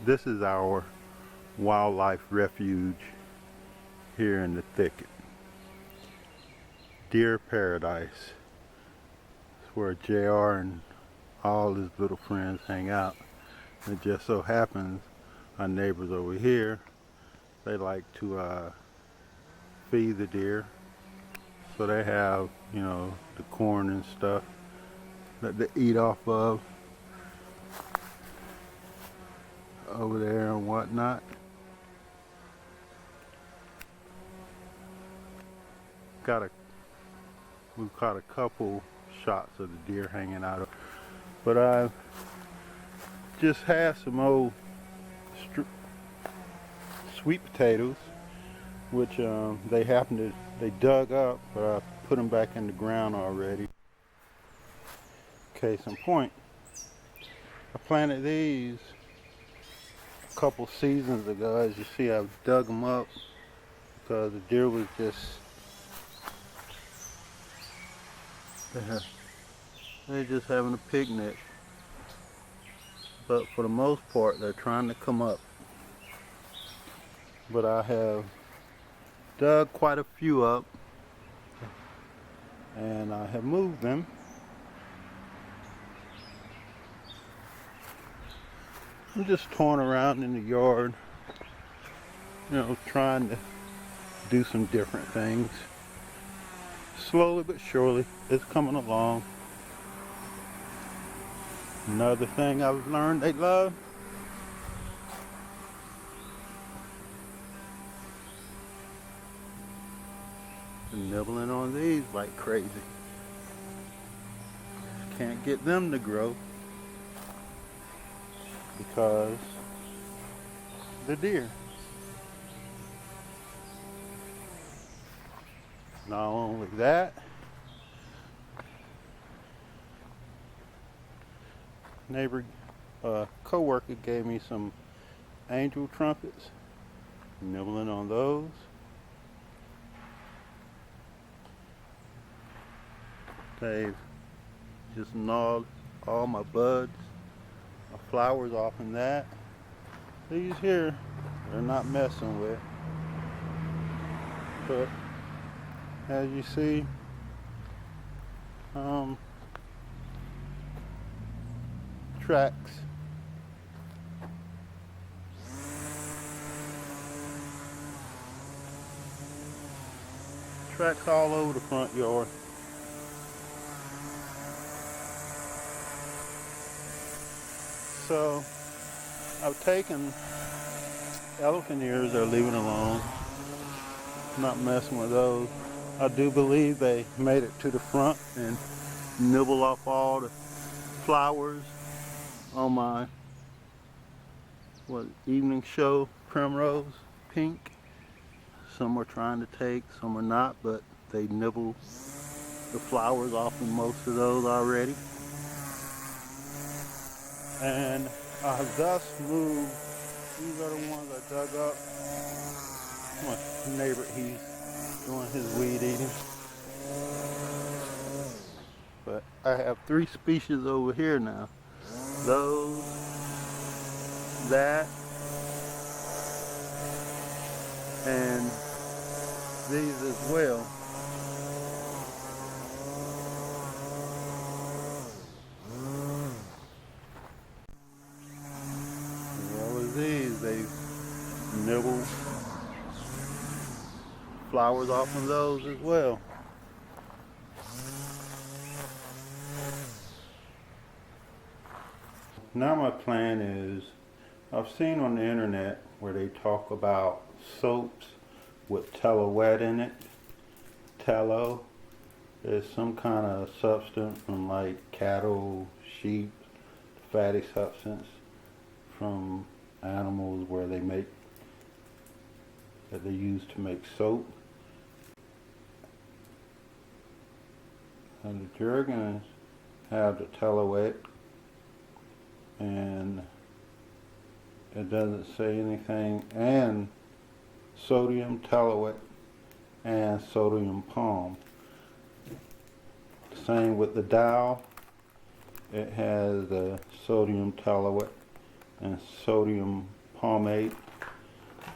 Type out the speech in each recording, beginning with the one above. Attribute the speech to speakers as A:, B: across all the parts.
A: This is our wildlife refuge here in the thicket. Deer paradise. It's where JR and all his little friends hang out. It just so happens our neighbors over here, they like to feed the deer. So they have, you know, the corn and stuff that they eat off of over there and whatnot. We've caught a couple shots of the deer hanging out, but I've just had some old sweet potatoes, which they dug up, but I put them back in the ground already. Case in point, I planted these a couple seasons ago. As you see, I've dug them up because the deer was just they're just having a picnic. But for the most part, they're trying to come up. But I have dug quite a few up, and I have moved them. I'm just touring around in the yard, you know, trying to do some different things. Slowly but surely, it's coming along. Another thing I've learned they love, nibbling on these like crazy. Can't get them to grow because the deer. Not only that, neighbor, co-worker gave me some angel trumpets, nibbling on those. They've just gnawed all my buds, my flowers off in that. These here, they're not messing with. But as you see, tracks. Tracks all over the front yard. So I've taken elephant ears, they're leaving alone. Not messing with those. I do believe they made it to the front and nibble off all the flowers on my evening show primrose pink. Some are trying to take, some are not, but they nibble the flowers off of most of those already. And I've thus moved, these are the ones I dug up. My neighbor, he's doing his weed eating. But I have 3 species over here now. Those, that, and these as well. As well as these, they nibble flowers off of those as well. Now my plan is, I've seen on the internet where they talk about soaps with tallow in it. Tallow is some kind of substance from like cattle, sheep, fatty substance from animals where they make, that they use to make soap. And the jergens have the tallow, and it doesn't say anything, and sodium tallow and sodium palm. Same with the Dow, it has the sodium tallow and sodium palmate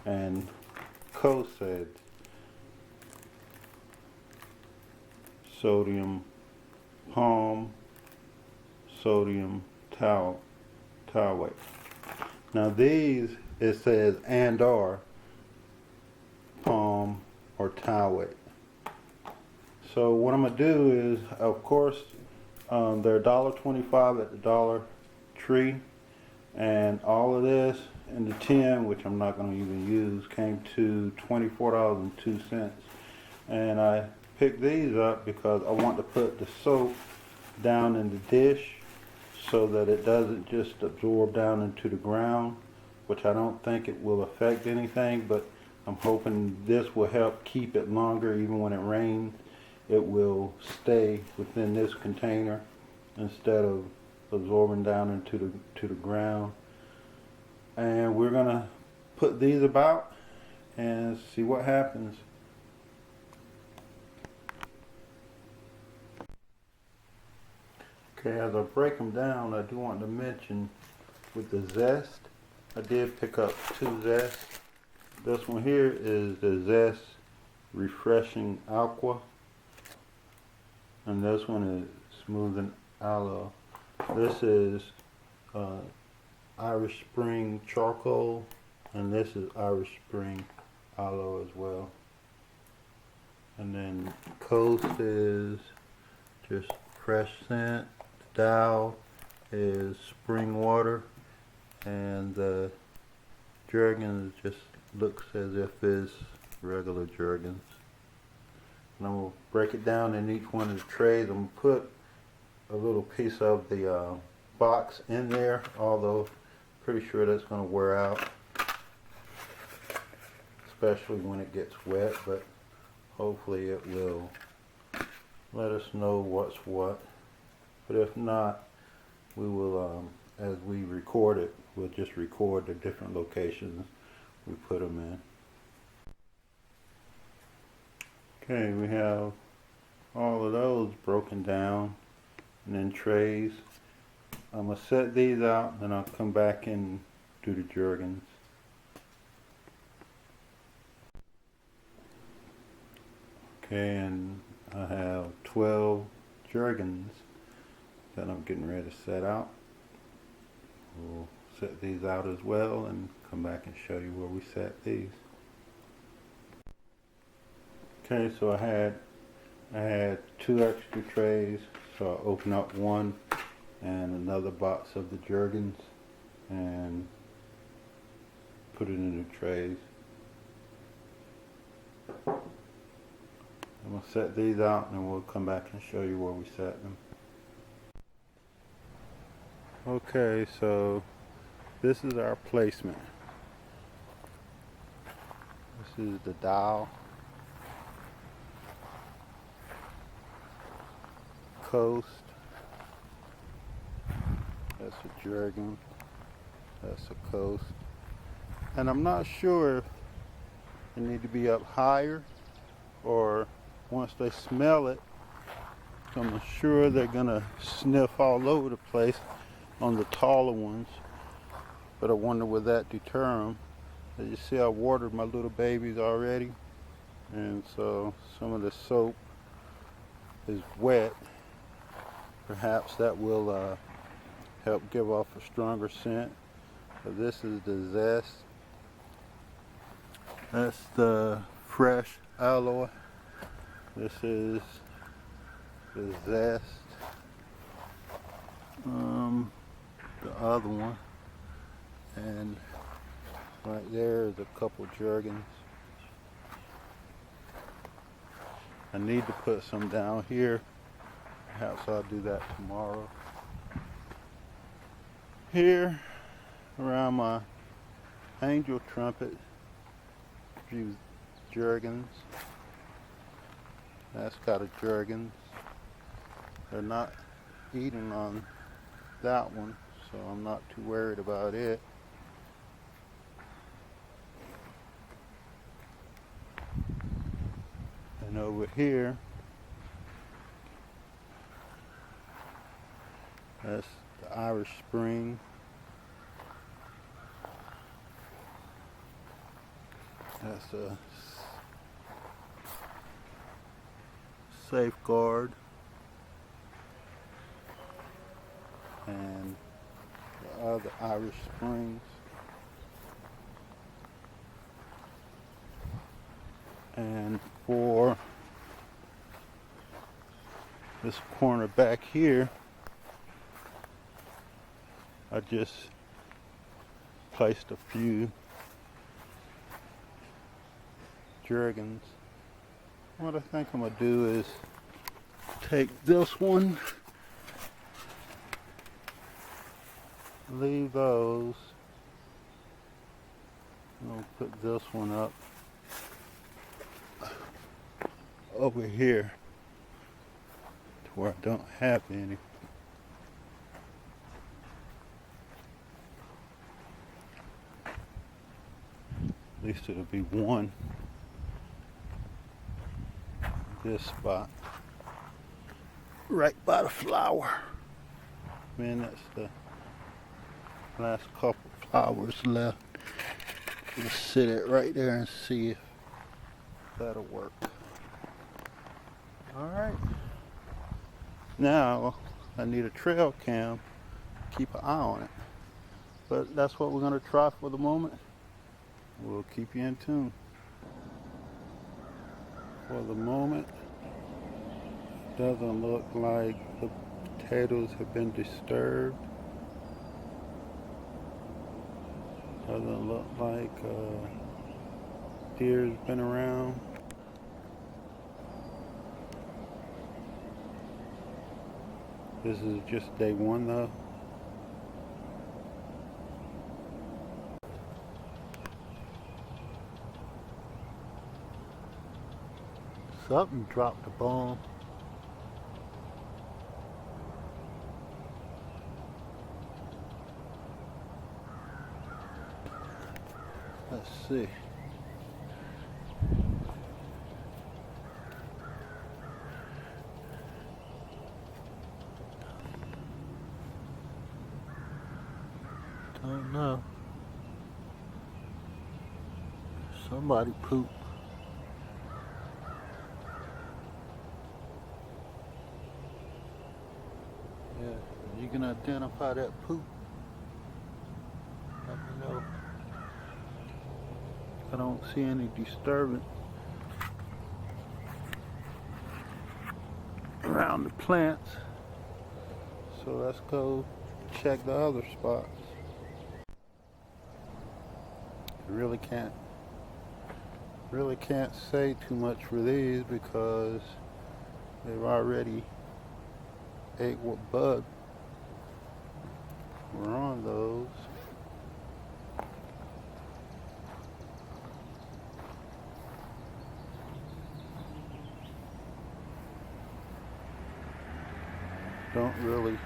A: and Cosed, sodium palm, sodium towate. Now these, it says and or palm or towate. So what I'm gonna do is, of course, they're $1.25 at the Dollar Tree, and all of this in the tin, which I'm not gonna even use, came to $24.02. And I picked these up because I want to put the soap down in the dish so that it doesn't just absorb down into the ground, which I don't think it will affect anything, but I'm hoping this will help keep it longer. Even when it rains, it will stay within this container instead of absorbing down into the ground. And we're gonna put these about and see what happens. Okay, as I break them down, I do want to mention with the zest, I did pick up 2 zests. This one here is the Zest Refreshing Aqua, and this one is Smoothing Aloe. This is Irish Spring Charcoal, and this is Irish Spring Aloe as well. And then Coast is just fresh scent. Dow is spring water, and the Jergens just looks as if it's regular Jergens. And I'm going to break it down in each one of the trays. I'm going to put a little piece of the box in there, although pretty sure that's going to wear out, especially when it gets wet, but hopefully it will let us know what's what. But if not, we will, as we record it, we'll just record the different locations we put them in. Okay, we have all of those broken down and in trays. I'm going to set these out, then I'll come back and do the Jergens. Okay, and I have 12 Jergens that I'm getting ready to set out. We'll set these out as well and come back and show you where we set these. Okay, so I had 2 extra trays, so I'll open up one and another box of the Jergens and put it in the trays. I'm going to set these out and we'll come back and show you where we set them. Okay, so this is our placement. This is the Dow, Coast, that's a Jergens, that's a Coast. And I'm not sure if they need to be up higher or once they smell it, I'm sure they're gonna sniff all over the place on the taller ones, but I wonder will that deter them. As you see, I watered my little babies already, and so some of the soap is wet. Perhaps that will help give off a stronger scent. So this is the Zest. That's the fresh aloe. This is the Zest. The other one, and right there is a couple Jergens. I need to put some down here. Perhaps I'll do that tomorrow. Here around my angel trumpet, a few Jergens. That's got a Jergens. They're not eating on that one, so I'm not too worried about it. And over here, that's the Irish Spring. That's a safeguard, and the other Irish Springs. And for this corner back here, I just placed a few jergens. What I think I'm gonna do is take this one, leave those, and I'll put this one up over here to where I don't have any. At least it'll be one in this spot right by the flower. Man, that's the last couple flowers left. Just sit it right there and see if that'll work. Alright, now I need a trail cam to keep an eye on it, but that's what we're going to try for the moment. We'll keep you in tune. For the moment, doesn't look like the potatoes have been disturbed. Doesn't look like deer's been around. This is just day one though. Something dropped a bomb. Let's see. Don't know. Somebody pooped. Yeah, if you can identify that poop, let me know. I don't see any disturbance around the plants, so let's go check the other spots. Really can't say too much for these because they've already ate what bug were on those. Don't really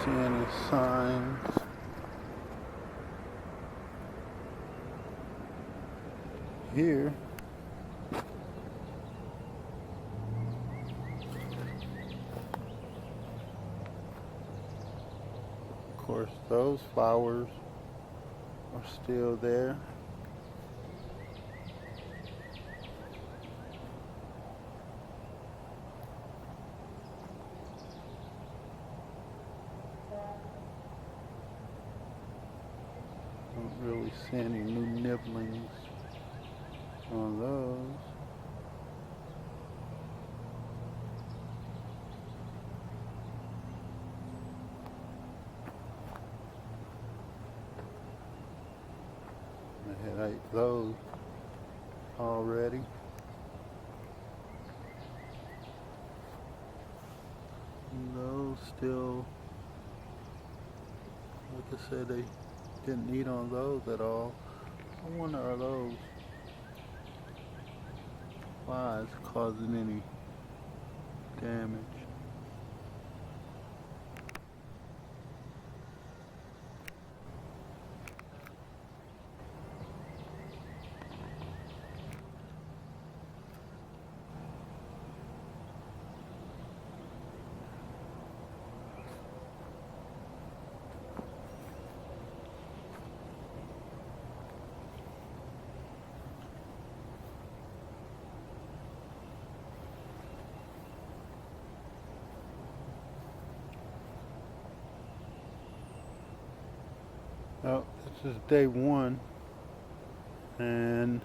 A: see any signs. Here, of course, those flowers are still there. Don't really see any new nibblings on those. I had ate those already. And those still, like I said, they didn't eat on those at all. I wonder, are those flies causing any damage? Well, this is day one, and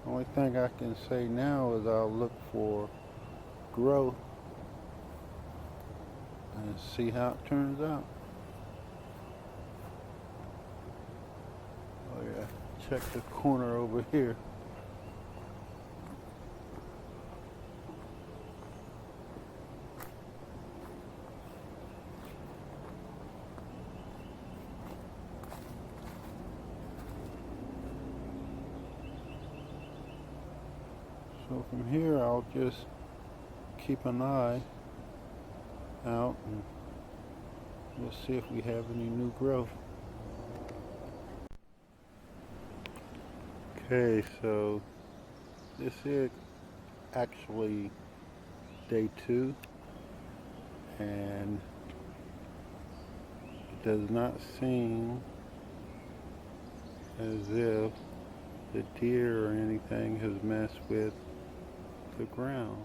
A: the only thing I can say now is I'll look for growth and see how it turns out. Oh yeah, check the corner over here. So from here I'll just keep an eye out and we'll see if we have any new growth. Okay, so this is actually day 2, and it does not seem as if the deer or anything has messed with the ground.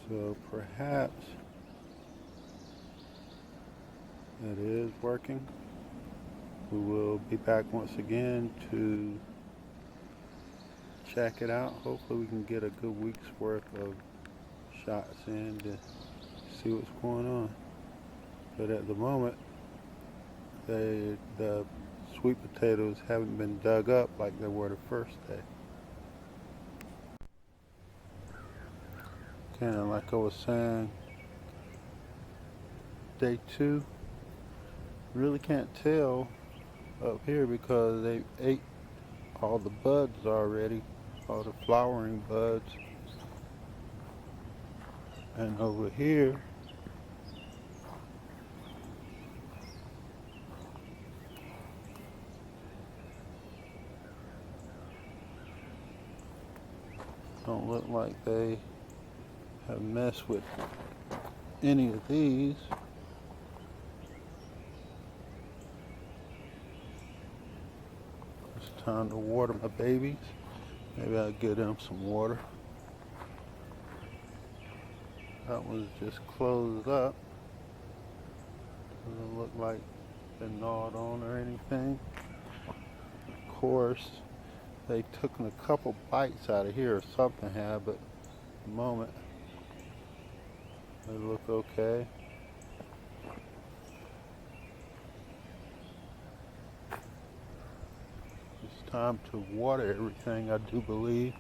A: So perhaps it is working. We will be back once again to check it out. Hopefully we can get a good week's worth of shots in to see what's going on. But at the moment, the sweet potatoes haven't been dug up like they were the first day. And like I was saying, day 2, really can't tell up here because they ate all the buds already, all the flowering buds. And over here, don't look like they have messed with any of these. It's time to water my babies. Maybe I'll give them some water. That one's just closed up. Doesn't look like it's been gnawed on or anything. Of course, they took a couple bites out of here or something had, but at the moment they look okay. It's time to water everything, I do believe.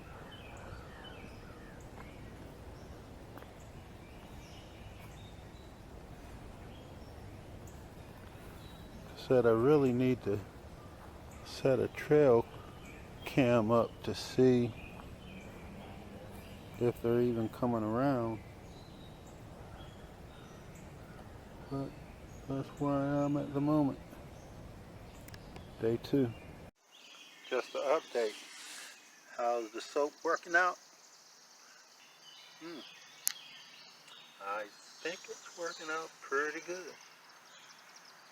A: I said I really need to set a trail cam up to see if they're even coming around. But that's where I am at the moment. Day 2. Just an update. How's the soap working out? I think it's working out pretty good.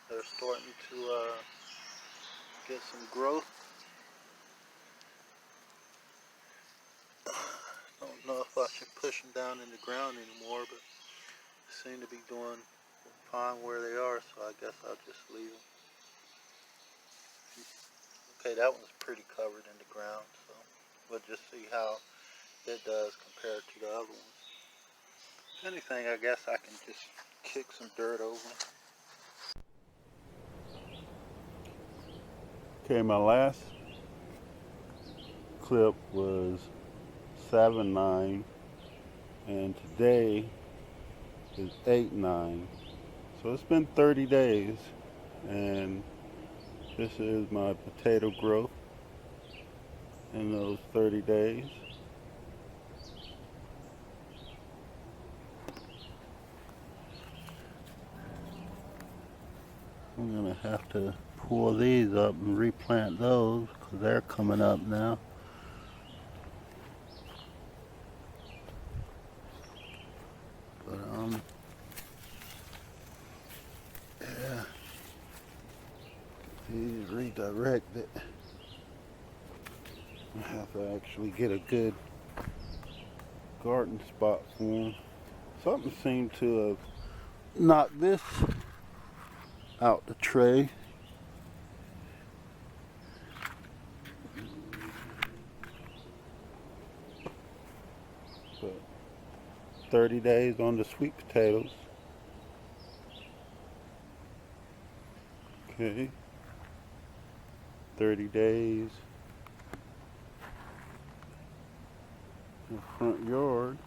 A: They're starting to get some growth. Don't know if I should push them down in the ground anymore, but they seem to be doing fine where they are, so I guess I'll just leave them. Okay, that one's pretty covered in the ground, so we'll just see how it does compared to the other ones. If anything, I guess I can just kick some dirt over them. Okay, my last clip was 7-9, and today is 8-9. So it's been 30 days, and this is my potato growth in those 30 days. I'm gonna have to pull these up and replant those because they're coming up now. But yeah, these redirected. I have to actually get a good garden spot for them. Something seemed to have knocked this out the tray. But 30 days on the sweet potatoes. Okay. 30 days in the front yard.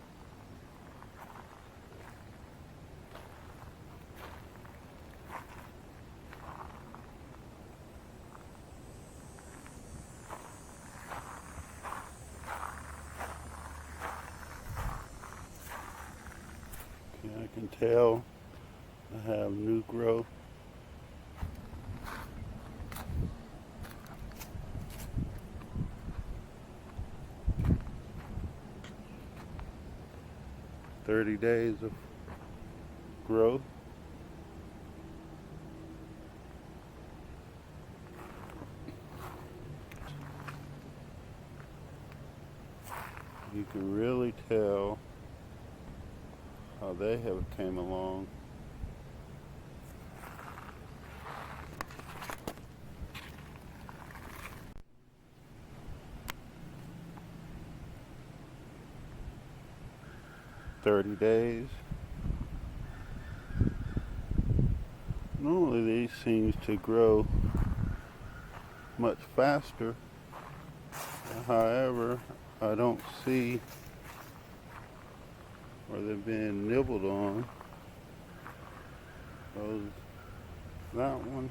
A: I can tell I have new growth. "30 days of growth. You can really tell how they have came along. "30 days. Normally these seems to grow much faster. However, I don't see where they're being nibbled on. That one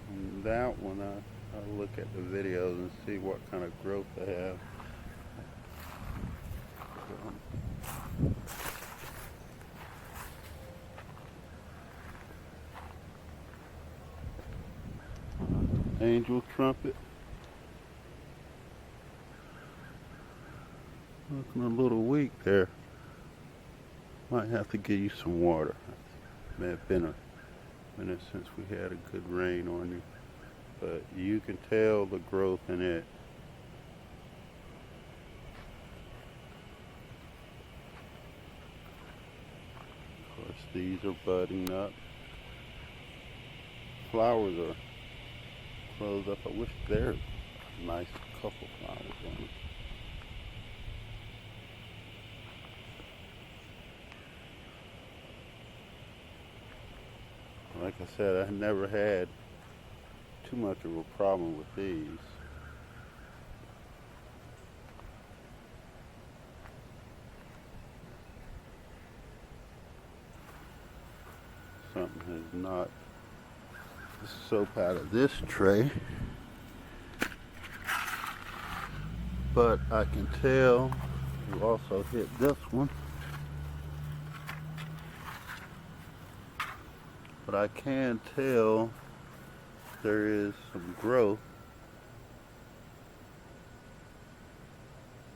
A: and that one, I'll look at the videos and see what kind of growth they have. Angel trumpet. Looking a little weak there. Might have to give you some water. May have been a minute since we had a good rain on you, but you can tell the growth in it. Of course, these are budding up. Flowers are closed up. I wish there's a nice couple flowers on them. Like I said, I never had too much of a problem with these. Something has knocked the soap out of this tray. But I can tell you also hit this one. But I can tell there is some growth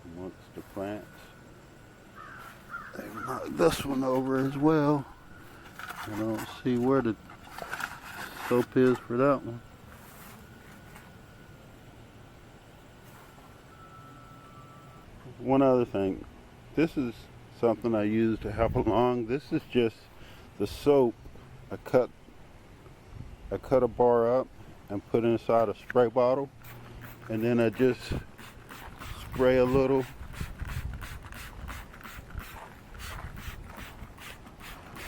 A: amongst the plants. They knocked this one over as well. I don't see where the soap is for that one. One other thing, this is something I use to help along. This is just the soap. I cut a bar up and put inside a spray bottle, and then I just spray a little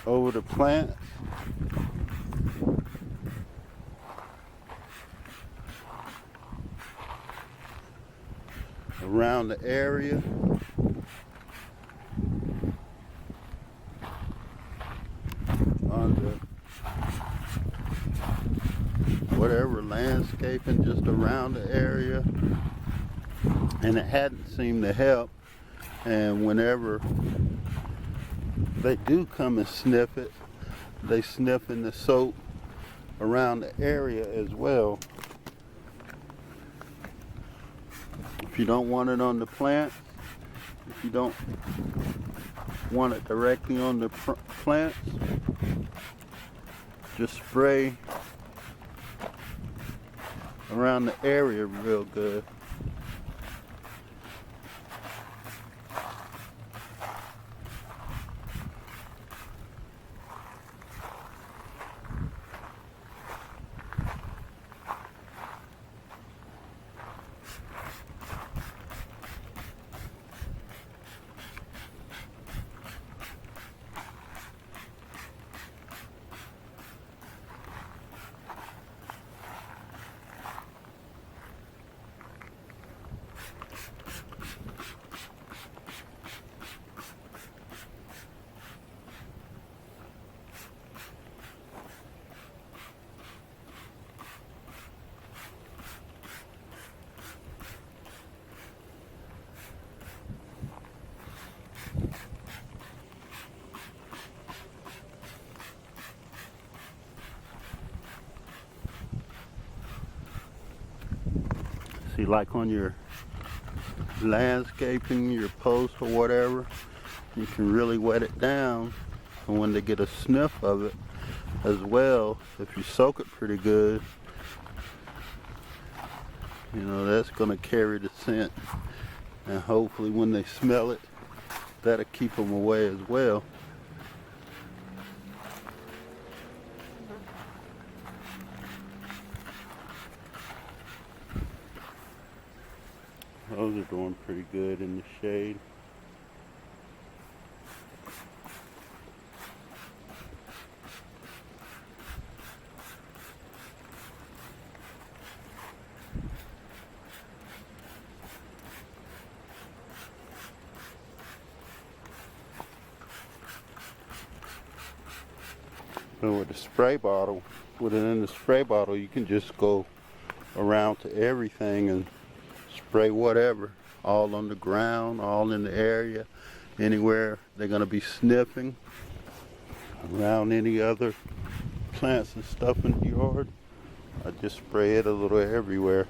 A: over the plant. Around the area. Under whatever landscaping just around the area, and it hadn't seemed to help. And whenever they do come and sniff it, they sniffing the soap around the area as well. If you don't want it on the plant, if you don't want it directly on the plants, just spray around the area real good. See, like on your landscaping, your post or whatever, you can really wet it down, and when they get a sniff of it as well, if you soak it pretty good, you know, that's going to carry the scent, and hopefully when they smell it, that'll keep them away as well. Those are doing pretty good in the shade. And with the spray bottle, with it in the spray bottle, you can just go around to everything and spray whatever, all on the ground, all in the area, anywhere they're going to be sniffing, around any other plants and stuff in the yard. I just spray it a little everywhere.